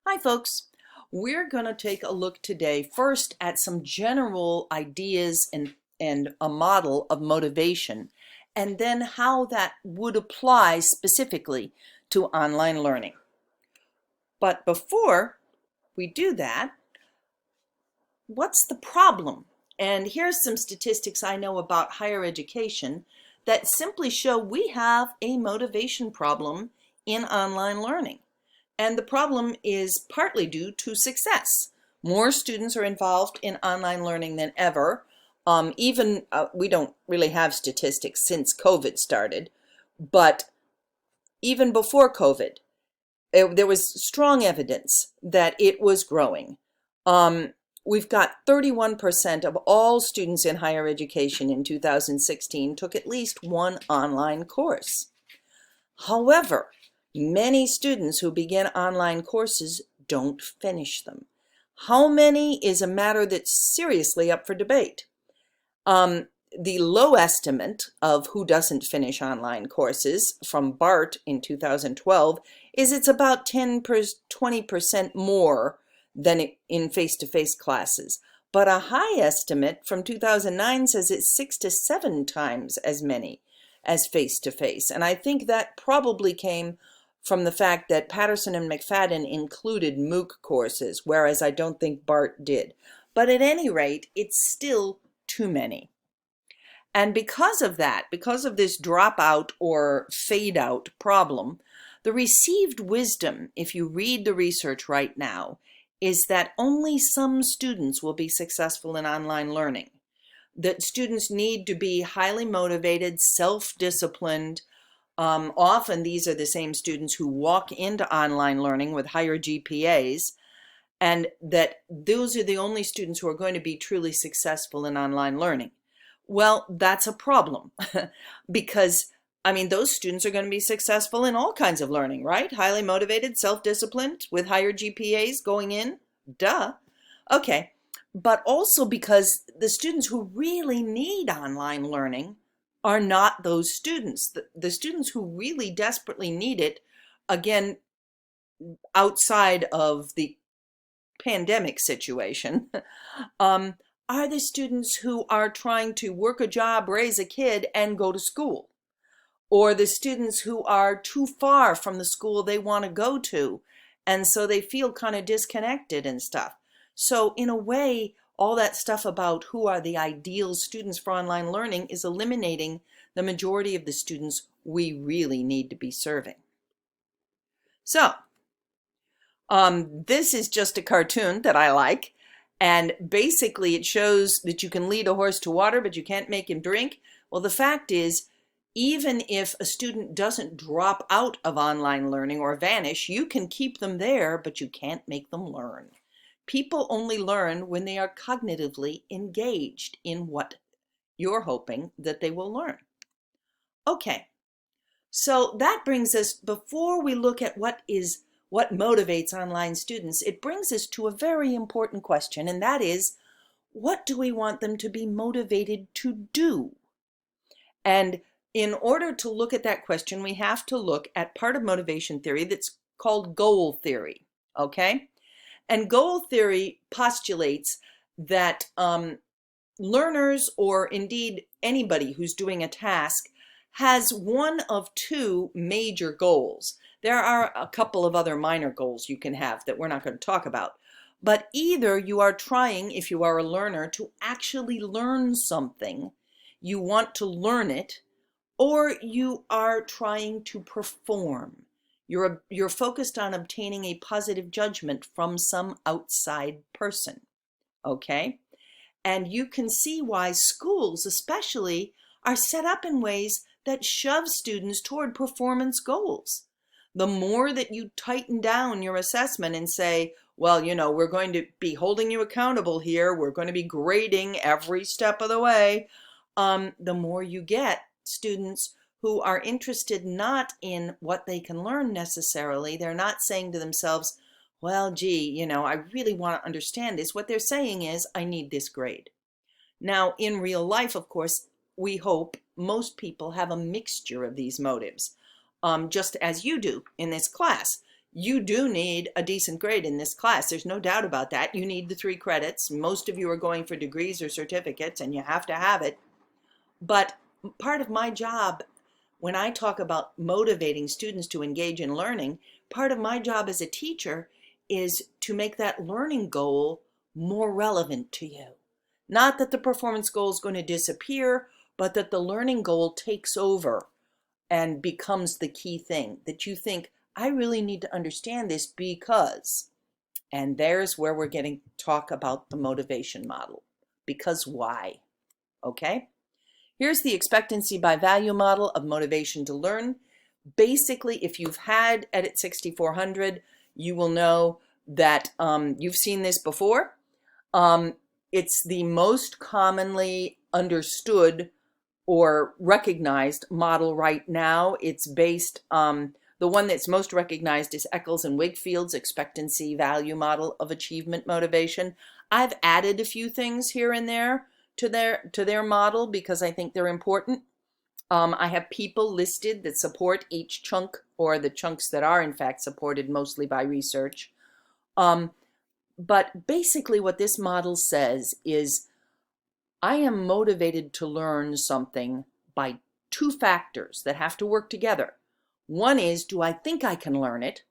Hi folks, we're going to take a look today first at some general ideas and a model of motivation, and then how that would apply specifically to online learning. But before we do that, what's the problem? And here's some statistics I know about higher education that simply show we have a motivation problem in online learning. And the problem is partly due to success. More students are involved in online learning than ever. We don't really have statistics since COVID started, but even before COVID, there was strong evidence that it was growing. We've got 31% of all students in higher education in 2016 took at least one online course. However, many students who begin online courses don't finish them. How many is a matter that's seriously up for debate. The low estimate of who doesn't finish online courses from BART in 2012 is it's about 20% more than in face-to-face classes. But a high estimate from 2009 says it's 6 to 7 times as many as face-to-face. And I think that probably came from the fact that Patterson and McFadden included MOOC courses, whereas I don't think BART did. But at any rate, it's still too many. And because of that, because of this dropout or fade out problem, the received wisdom, if you read the research right now, is that only some students will be successful in online learning. That students need to be highly motivated, self-disciplined. Often these are the same students who walk into online learning with higher GPAs, and that those are the only students who are going to be truly successful in online learning. Well, that's a problem because, those students are going to be successful in all kinds of learning, right? Highly motivated, self-disciplined, with higher GPAs going in. Duh. Okay. But also because the students who really need online learning are not those students. The students who really desperately need it, again, outside of the pandemic situation, are the students who are trying to work a job, raise a kid, and go to school. Or the students who are too far from the school they want to go to, and so they feel kind of disconnected and stuff. So in a way, all that stuff about who are the ideal students for online learning is eliminating the majority of the students we really need to be serving. So, this is just a cartoon that I like. And basically it shows that you can lead a horse to water, but you can't make him drink. Well, the fact is, even if a student doesn't drop out of online learning or vanish, you can keep them there, but you can't make them learn. People only learn when they are cognitively engaged in what you're hoping that they will learn. Okay, so that brings us, before we look at what motivates online students, it brings us to a very important question, and that is, what do we want them to be motivated to do? And in order to look at that question, we have to look at part of motivation theory that's called goal theory, okay? And goal theory postulates that learners, or indeed anybody who's doing a task, has one of two major goals. There are a couple of other minor goals you can have that we're not going to talk about. But either you are trying, if you are a learner, to actually learn something, you want to learn it, or you are trying to perform. You're focused on obtaining a positive judgment from some outside person, okay? And you can see why schools especially are set up in ways that shove students toward performance goals. The more that you tighten down your assessment and say, well, we're going to be holding you accountable here, we're going to be grading every step of the way, the more you get students who are interested not in what they can learn necessarily. They're not saying to themselves, well, gee, I really want to understand this. What they're saying is, I need this grade. Now, in real life, of course, we hope most people have a mixture of these motives, just as you do in this class. you do need a decent grade in this class. There's no doubt about that. You need the 3 credits. Most of you are going for degrees or certificates, and you have to have it. But part of my job, when I talk about motivating students to engage in learning, part of my job as a teacher is to make that learning goal more relevant to you. Not that the performance goal is going to disappear, but that the learning goal takes over and becomes the key thing. That you think, I really need to understand this because, and there's where we're getting to talk about the motivation model. Because why? Okay? Here's the expectancy by value model of motivation to learn. Basically, if you've had Edit 6400, you will know that you've seen this before. It's the most commonly understood or recognized model right now. It's based, the one that's most recognized is Eccles and Wigfield's expectancy value model of achievement motivation. I've added a few things here and there to their model because I think they're important. I have people listed that support each chunk, or the chunks that are in fact supported mostly by research. But basically what this model says is I am motivated to learn something by 2 factors that have to work together. One is, do I think I can learn it?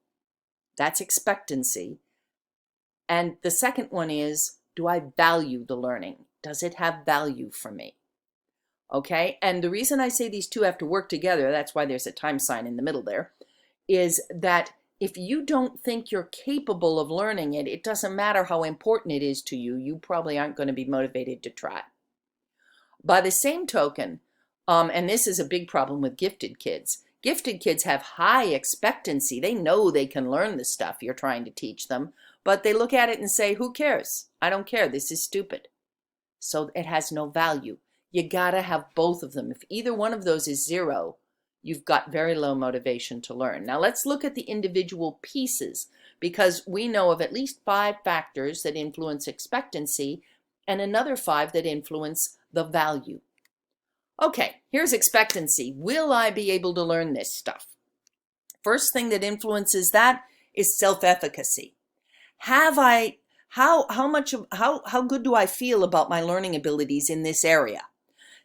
That's expectancy. And the second one is, do I value the learning? Does it have value for me? Okay, and the reason I say these 2 have to work together, that's why there's a time sign in the middle there, is that if you don't think you're capable of learning it, it doesn't matter how important it is to you, you probably aren't going to be motivated to try. By the same token, and this is a big problem with gifted kids have high expectancy. They know they can learn the stuff you're trying to teach them, but they look at it and say, who cares? I don't care. This is stupid. So it has no value. You gotta have both of them. If either one of those is 0, you've got very low motivation to learn. Now let's look at the individual pieces, because we know of at least 5 factors that influence expectancy and another 5 that influence the value. Okay, here's expectancy. Will I be able to learn this stuff? First thing that influences that is self-efficacy. How good do I feel about my learning abilities in this area?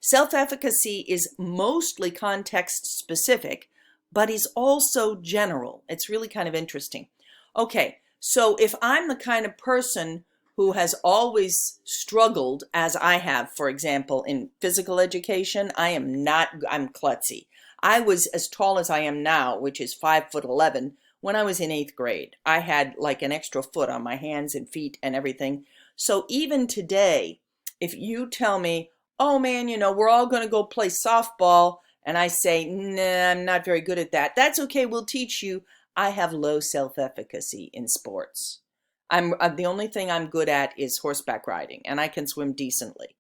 Self-efficacy is mostly context specific, but is also general. It's really kind of interesting. Okay, so if I'm the kind of person who has always struggled, as I have, for example, in physical education, I'm klutzy. I was as tall as I am now, which is 5'11", when I was in 8th grade. I had like an extra foot on my hands and feet and everything. So even today, if you tell me, oh man, we're all going to go play softball, and I say, nah, I'm not very good at that. That's okay, we'll teach you. I have low self-efficacy in sports. The only thing I'm good at is horseback riding, and I can swim decently,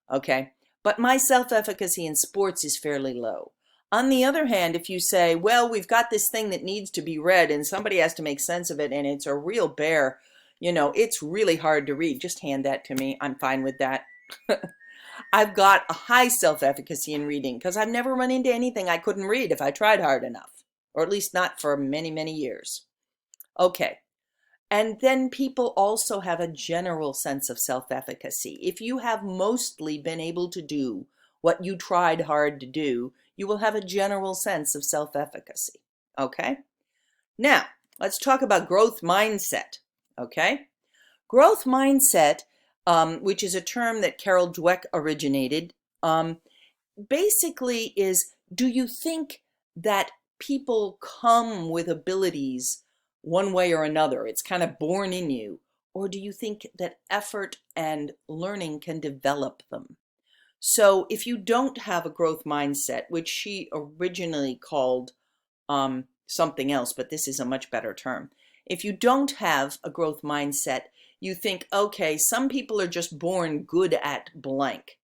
okay? But my self-efficacy in sports is fairly low. On the other hand, if you say, well, we've got this thing that needs to be read, and somebody has to make sense of it, and it's a real bear, it's really hard to read, just hand that to me. I'm fine with that. I've got a high self-efficacy in reading because I've never run into anything I couldn't read if I tried hard enough, or at least not for many, many years. Okay. And then people also have a general sense of self-efficacy. If you have mostly been able to do what you tried hard to do, you will have a general sense of self-efficacy. Okay? Now, let's talk about growth mindset. Okay? Growth mindset, which is a term that Carol Dweck originated, basically is, do you think that people come with abilities one way or another? It's kind of born in you. Or do you think that effort and learning can develop them? So if you don't have a growth mindset, which she originally called something else, but this is a much better term. If you don't have a growth mindset, you think, okay, some people are just born good at blank.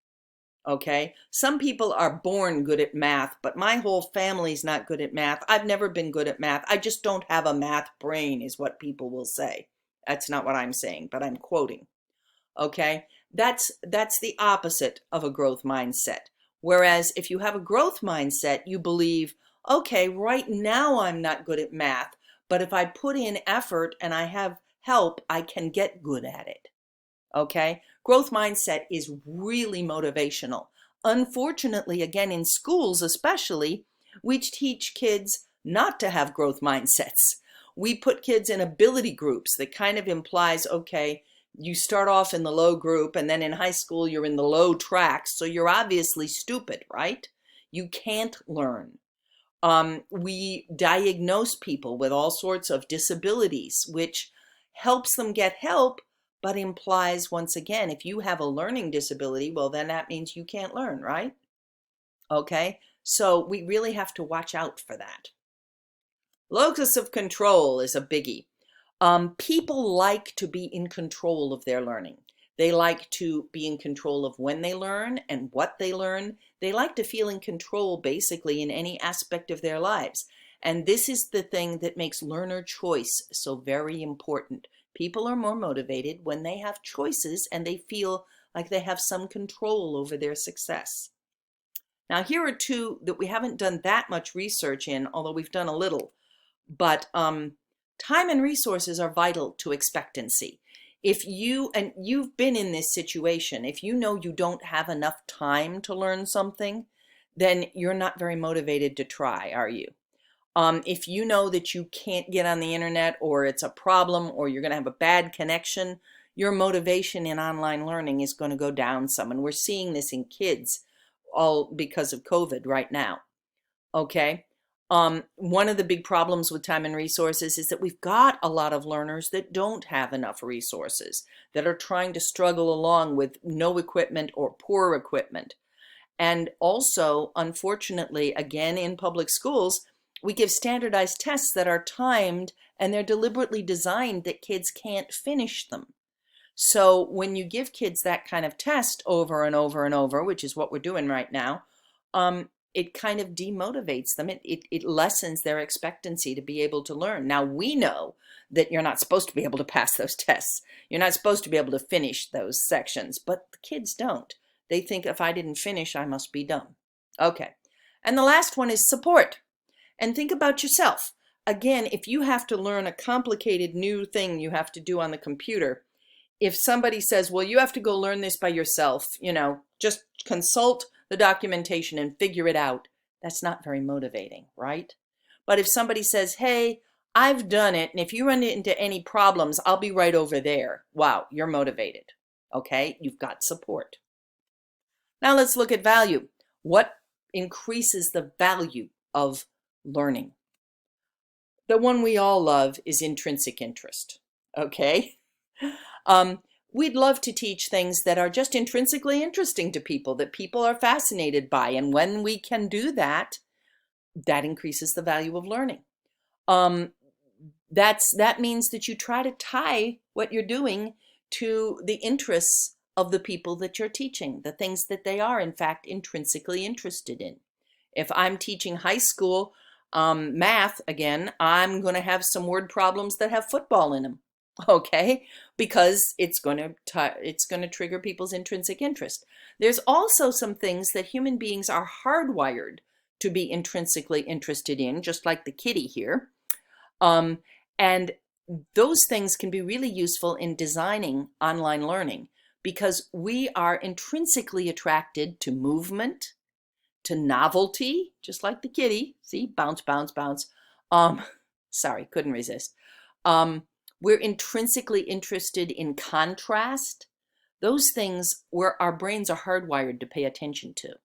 Okay, some people are born good at math, but my whole family's not good at math. I've never been good at math. I just don't have a math brain, is what people will say. That's not what I'm saying, but I'm quoting. Okay, that's the opposite of a growth mindset. Whereas if you have a growth mindset, you believe, okay, right now I'm not good at math, but if I put in effort and I have help, I can get good at it. Okay? Growth mindset is really motivational. Unfortunately, again, in schools especially, we teach kids not to have growth mindsets. We put kids in ability groups that kind of implies, okay, you start off in the low group and then in high school you're in the low tracks, so you're obviously stupid, right? You can't learn. We diagnose people with all sorts of disabilities, which helps them get help, but implies, once again, if you have a learning disability, well, then that means you can't learn, right? Okay, so we really have to watch out for that. Locus of control is a biggie. People like to be in control of their learning. They like to be in control of when they learn and what they learn. They like to feel in control basically in any aspect of their lives. And this is the thing that makes learner choice so very important. People are more motivated when they have choices and they feel like they have some control over their success. Now, here are two that we haven't done that much research in, although we've done a little. But time and resources are vital to expectancy. If you've been in this situation, if you know you don't have enough time to learn something, then you're not very motivated to try, are you? If you know that you can't get on the internet, or it's a problem, or you're going to have a bad connection, your motivation in online learning is going to go down some. And we're seeing this in kids all because of COVID right now. Okay. One of the big problems with time and resources is that we've got a lot of learners that don't have enough resources, that are trying to struggle along with no equipment or poor equipment. And also, unfortunately, again, in public schools, we give standardized tests that are timed and they're deliberately designed that kids can't finish them. So when you give kids that kind of test over and over and over, which is what we're doing right now, it kind of demotivates them. It lessens their expectancy to be able to learn. Now, we know that you're not supposed to be able to pass those tests. You're not supposed to be able to finish those sections, but the kids don't. They think if I didn't finish, I must be dumb. Okay. And the last one is support. And think about yourself. Again, if you have to learn a complicated new thing you have to do on the computer, if somebody says, well, you have to go learn this by yourself, just consult the documentation and figure it out, that's not very motivating, right? But if somebody says, hey, I've done it, and if you run into any problems, I'll be right over there. Wow, you're motivated. Okay, you've got support. Now let's look at value. What increases the value of learning? The one we all love is intrinsic interest. Okay? We'd love to teach things that are just intrinsically interesting to people, that people are fascinated by. And when we can do that, that increases the value of learning. That means that you try to tie what you're doing to the interests of the people that you're teaching, the things that they are, in fact, intrinsically interested in. If I'm teaching high school math, again, I'm going to have some word problems that have football in them. Okay, because it's going to trigger people's intrinsic interest. There's also some things that human beings are hardwired to be intrinsically interested in, just like the kitty here. And those things can be really useful in designing online learning, because we are intrinsically attracted to movement, to novelty, just like the kitty. See, bounce, bounce, bounce. Sorry, couldn't resist. We're intrinsically interested in contrast. Those things where our brains are hardwired to pay attention to.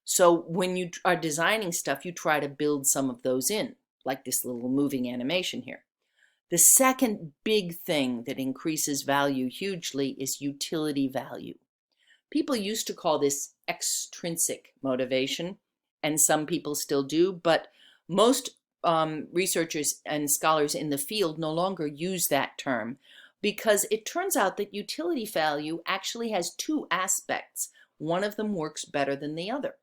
So when you are designing stuff, you try to build some of those in, like this little moving animation here. The second big thing that increases value hugely is utility value. People used to call this extrinsic motivation, and some people still do, but most researchers and scholars in the field no longer use that term, because it turns out that utility value actually has two aspects. One of them works better than the other.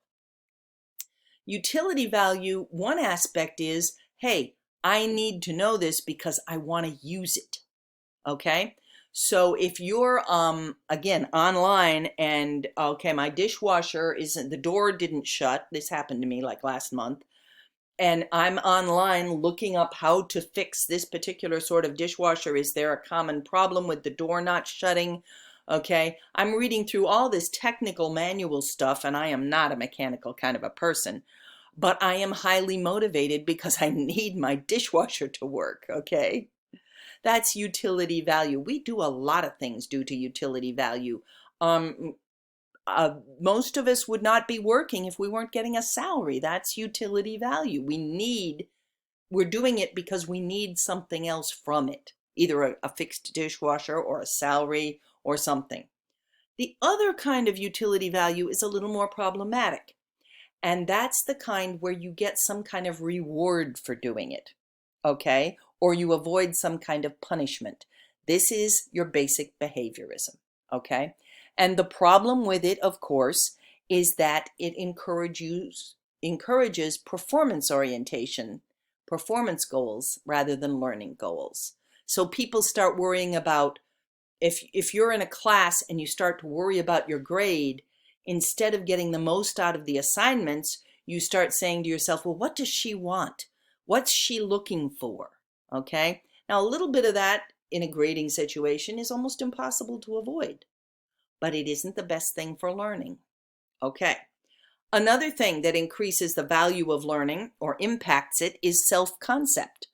Utility value, one aspect is, hey, I need to know this because I want to use it. Okay? So if you're, again, online and, okay, my dishwasher isn't, the door didn't shut. This happened to me like last month. and I'm online looking up how to fix this particular sort of dishwasher. Is there a common problem with the door not shutting? Okay, I'm reading through all this technical manual stuff, and I am not a mechanical kind of a person, but I am highly motivated because I need my dishwasher to work. Okay, that's utility value. We do a lot of things due to utility value. Um, Most of us would not be working if we weren't getting a salary. That's utility value. We're doing it because we need something else from it, either a fixed dishwasher or a salary or something. The other kind of utility value is a little more problematic, and that's the kind where you get some kind of reward for doing it, okay? Or you avoid some kind of punishment. This is your basic behaviorism, okay? And the problem with it, of course, is that it encourages performance orientation, performance goals rather than learning goals. So people start worrying about, if you're in a class and you start to worry about your grade, instead of getting the most out of the assignments, you start saying to yourself, well, what does she want? What's she looking for? Okay. Now, a little bit of that in a grading situation is almost impossible to avoid, but it isn't the best thing for learning. Okay. Another thing that increases the value of learning or impacts it is self-concept.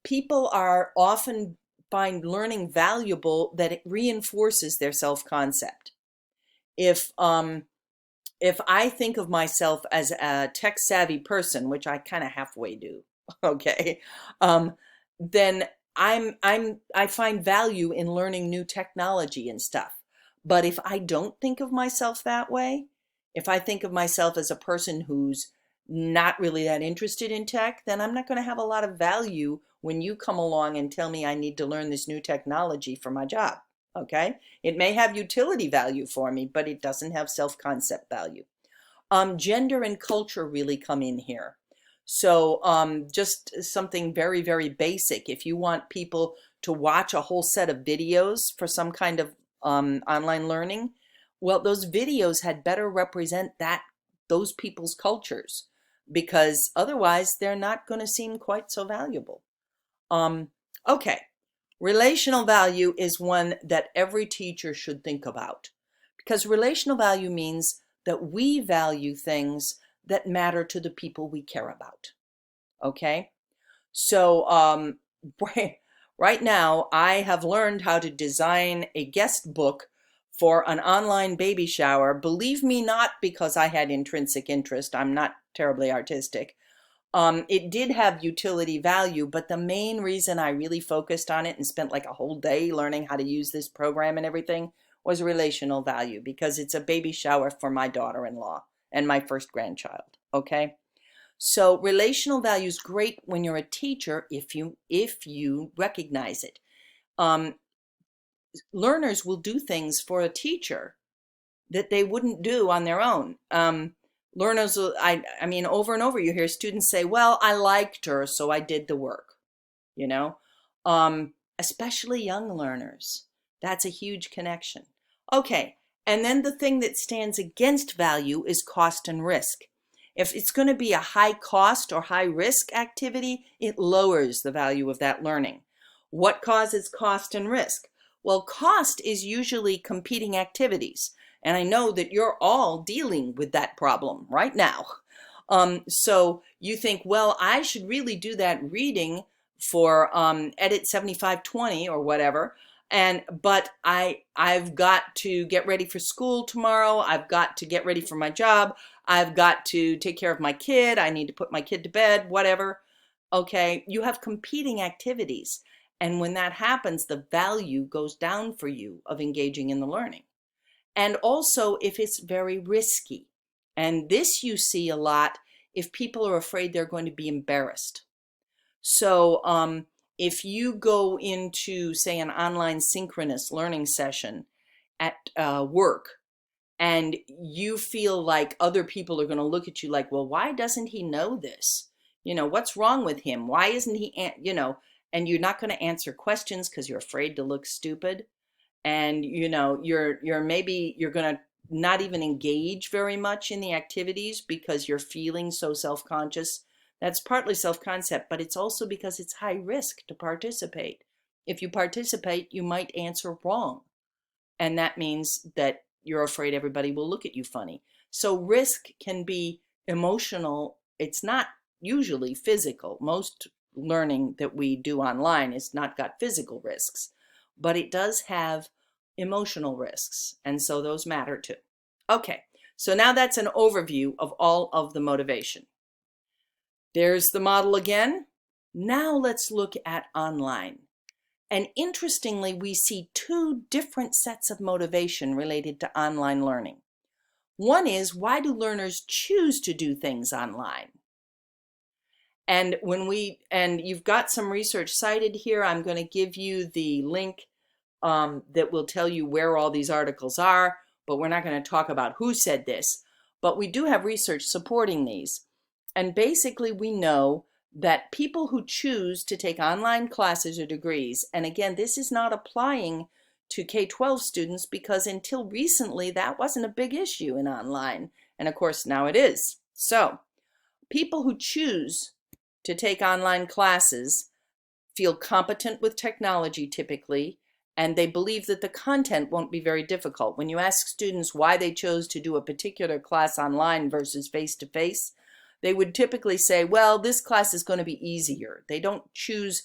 People are often find learning valuable that it reinforces their self-concept. If I think of myself as a tech-savvy person, which I kind of halfway do, okay, then I find value in learning new technology and stuff. But if I don't think of myself that way, if I think of myself as a person who's not really that interested in tech, then I'm not going to have a lot of value when you come along and tell me I need to learn this new technology for my job. Okay? It may have utility value for me, but it doesn't have self-concept value. Gender and culture really come in here. So just something very, very basic. If you want people to watch a whole set of videos for some kind of online learning, well, those videos had better represent those people's cultures, because otherwise they're not going to seem quite so valuable. Okay, relational value is one that every teacher should think about, because relational value means that we value things that matter to the people we care about. Okay, so right now I have learned how to design a guest book for an online baby shower. Believe me, not because I had intrinsic interest. I'm not terribly artistic. It did have utility value, but the main reason I really focused on it and spent like a whole day learning how to use this program and everything was relational value, because it's a baby shower for my daughter-in-law and my first grandchild. Okay, so relational value is great when you're a teacher if you recognize it. Learners will do things for a teacher that they wouldn't do on their own. Learners will, I mean, over and over you hear students say, well, I liked her, so I did the work, you know, especially young learners. That's a huge connection. Okay, and then the thing that stands against value is cost and risk. If it's going to be a high cost or high risk activity, it lowers the value of that learning. What causes cost and risk? Well, cost is usually competing activities. And I know that you're all dealing with that problem right now. So you think, well, I should really do that reading for Edit 7520 or whatever. But I've got to get ready for school tomorrow. I've got to get ready for my job. I've got to take care of my kid. I need to put my kid to bed, whatever. Okay, you have competing activities. And when that happens, the value goes down for you of engaging in the learning. And also if it's very risky. And this you see a lot if people are afraid they're going to be embarrassed. So if you go into, say, an online synchronous learning session at work, and you feel like other people are going to look at you like, well, why doesn't he know this? You know, what's wrong with him? Why isn't he, you know, and you're not going to answer questions because you're afraid to look stupid. And, you know, you're going to not even engage very much in the activities because you're feeling so self-conscious That's partly self-concept, but it's also because it's high risk to participate. If you participate, you might answer wrong. And that means that you're afraid everybody will look at you funny. So risk can be emotional. It's not usually physical. Most learning that we do online is not got physical risks, but it does have emotional risks. And so those matter too. Okay, so now that's an overview of all of the motivation. There's the model again. Now let's look at online. And interestingly, we see two different sets of motivation related to online learning. One is, why do learners choose to do things online? And you've got some research cited here. I'm going to give you the link that will tell you where all these articles are, but we're not going to talk about who said this. But we do have research supporting these. And basically, we know that people who choose to take online classes or degrees, and again, this is not applying to K-12 students because until recently, that wasn't a big issue in online. And of course, now it is. So people who choose to take online classes feel competent with technology typically, and they believe that the content won't be very difficult. When you ask students why they chose to do a particular class online versus face-to-face, they would typically say, well, this class is going to be easier. They don't choose,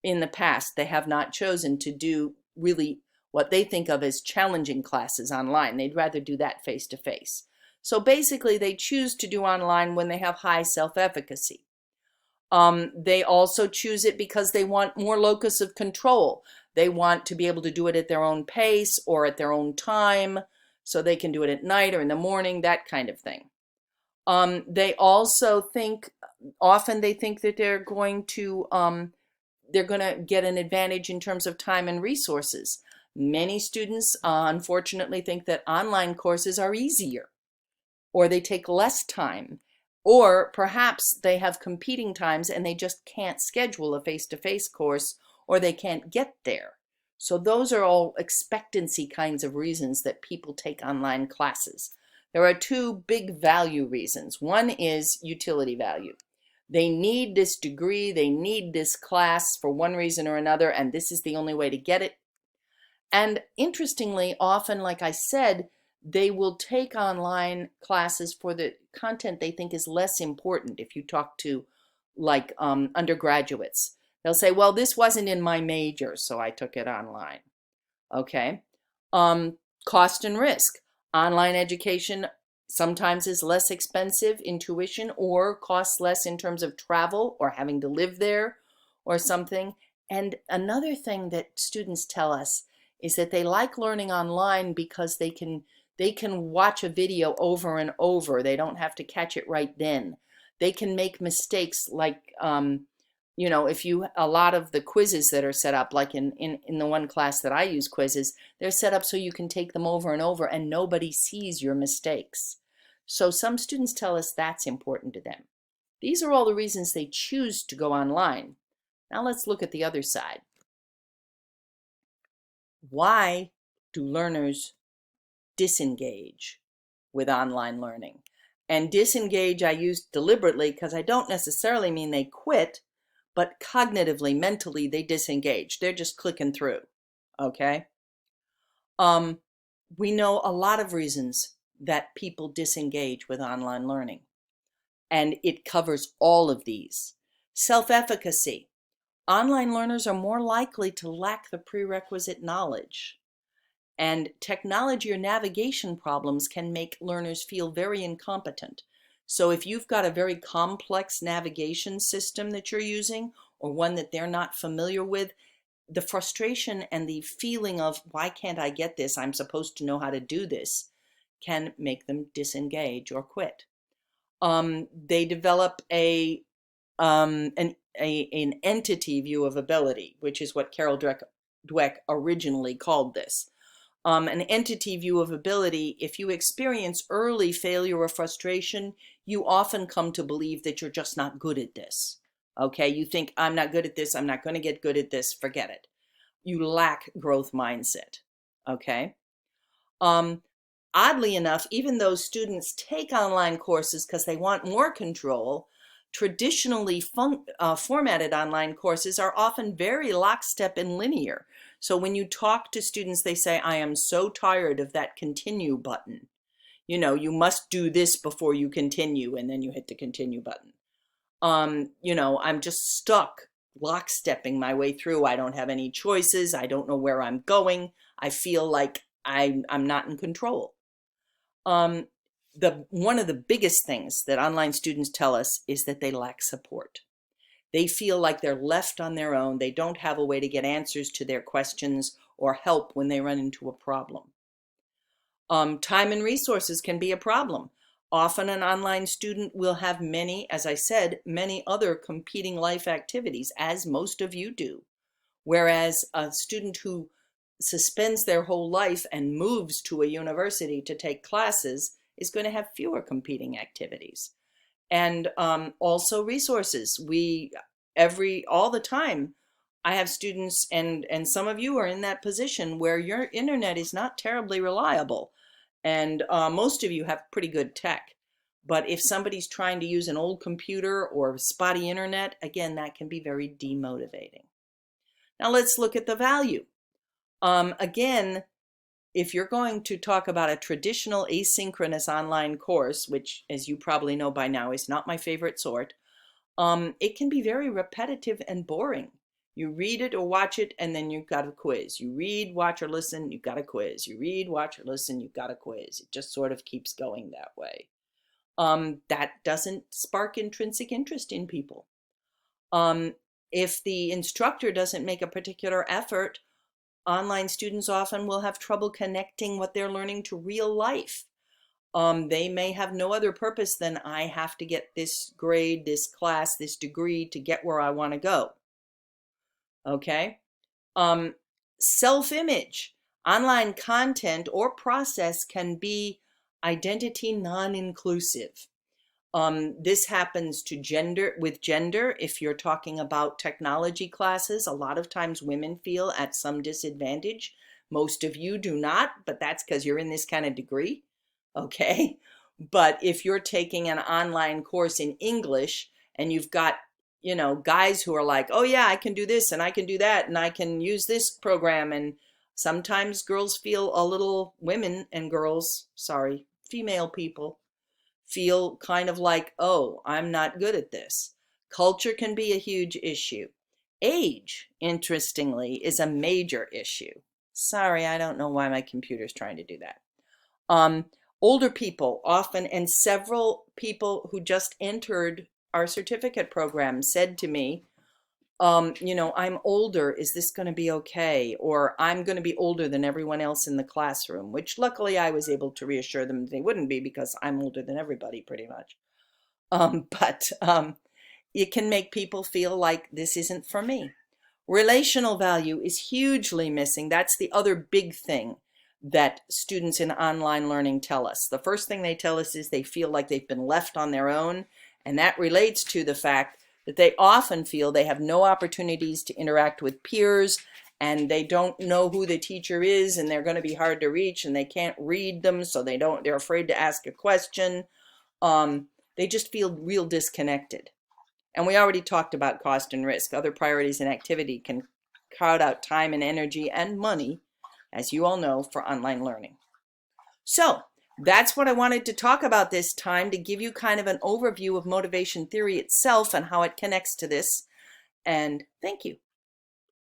in the past, they have not chosen to do really what they think of as challenging classes online. They'd rather do that face-to-face. So basically, they choose to do online when they have high self-efficacy. They also choose it because they want more locus of control. They want to be able to do it at their own pace or at their own time, so they can do it at night or in the morning, that kind of thing. They also think, often they think that they're going to get an advantage in terms of time and resources. Many students, unfortunately, think that online courses are easier, or they take less time, or perhaps they have competing times and they just can't schedule a face-to-face course, or they can't get there. So those are all expectancy kinds of reasons that people take online classes. There are two big value reasons. One is utility value. They need this degree, they need this class for one reason or another, and this is the only way to get it. And interestingly, often, like I said, they will take online classes for the content they think is less important. If you talk to like undergraduates, they'll say, well, this wasn't in my major, so I took it online. Okay. Cost and risk. Online education sometimes is less expensive in tuition or costs less in terms of travel or having to live there or something. And another thing that students tell us is that they like learning online because they can watch a video over and over. They don't have to catch it right then. They can make mistakes like, a lot of the quizzes that are set up, like in the one class that I use quizzes, they're set up so you can take them over and over and nobody sees your mistakes. So some students tell us that's important to them. These are all the reasons they choose to go online. Now let's look at the other side. Why do learners disengage with online learning? And disengage I use deliberately because I don't necessarily mean they quit, but cognitively, mentally, they disengage. They're just clicking through, okay? We know a lot of reasons that people disengage with online learning, and it covers all of these. Self-efficacy. Online learners are more likely to lack the prerequisite knowledge, and technology or navigation problems can make learners feel very incompetent. So if you've got a very complex navigation system that you're using, or one that they're not familiar with, the frustration and the feeling of, why can't I get this? I'm supposed to know how to do this, can make them disengage or quit. They develop an entity view of ability, which is what Carol Dweck originally called this. An entity view of ability, if you experience early failure or frustration, you often come to believe that you're just not good at this. Okay, you think, I'm not good at this, I'm not going to get good at this, forget it. You lack growth mindset. Okay. Oddly enough, even though students take online courses because they want more control, Traditionally formatted online courses are often very lockstep and linear. So when you talk to students, they say, I am so tired of that continue button. You know, you must do this before you continue, and then you hit the continue button. You know, I'm just stuck lockstepping my way through. I don't have any choices. I don't know where I'm going. I feel like I'm not in control. One of the biggest things that online students tell us is that they lack support. They feel like they're left on their own. They don't have a way to get answers to their questions or help when they run into a problem. Time and resources can be a problem. Often an online student will have many, as I said, many other competing life activities, as most of you do. Whereas a student who suspends their whole life and moves to a university to take classes is going to have fewer competing activities. And also resources. All the time, I have students, and some of you are in that position where your internet is not terribly reliable. And most of you have pretty good tech. But if somebody's trying to use an old computer or spotty internet, again, that can be very demotivating. Now let's look at the value. Again, if you're going to talk about a traditional asynchronous online course, which, as you probably know by now, is not my favorite sort, it can be very repetitive and boring. You read it or watch it, and then you've got a quiz. You read, watch, or listen, you've got a quiz. You read, watch, or listen, you've got a quiz. It just sort of keeps going that way. That doesn't spark intrinsic interest in people. If the instructor doesn't make a particular effort, online students often will have trouble connecting what they're learning to real life. They may have no other purpose than I have to get this grade, this class, this degree to get where I want to go. Okay? Self-image. Online content or process can be identity non-inclusive. This happens to gender. If you're talking about technology classes, a lot of times women feel at some disadvantage. Most of you do not, but that's because you're in this kind of degree, okay? But if you're taking an online course in English and you've got, you know, guys who are like, oh yeah, I can do this and I can do that and I can use this program, and sometimes girls feel a little, women and girls, sorry, female people, feel kind of like, oh, I'm not good at this. Culture can be a huge issue. Age, interestingly, is a major issue. Sorry, I don't know why my computer's trying to do that. Older people often, and several people who just entered our certificate program said to me, you know, I'm older, is this going to be okay? Or I'm going to be older than everyone else in the classroom, which luckily I was able to reassure them they wouldn't be, because I'm older than everybody pretty much. But it can make people feel like this isn't for me. Relational value is hugely missing. That's the other big thing that students in online learning tell us. The first thing they tell us is they feel like they've been left on their own, and that relates to the fact that they often feel they have no opportunities to interact with peers, and they don't know who the teacher is, and they're going to be hard to reach, and they can't read them, so they're afraid to ask a question. They just feel real disconnected. And we already talked about cost and risk. Other priorities and activity can crowd out time and energy and money, as you all know, for online learning. So that's what I wanted to talk about this time, to give you kind of an overview of motivation theory itself and how it connects to this. And thank you.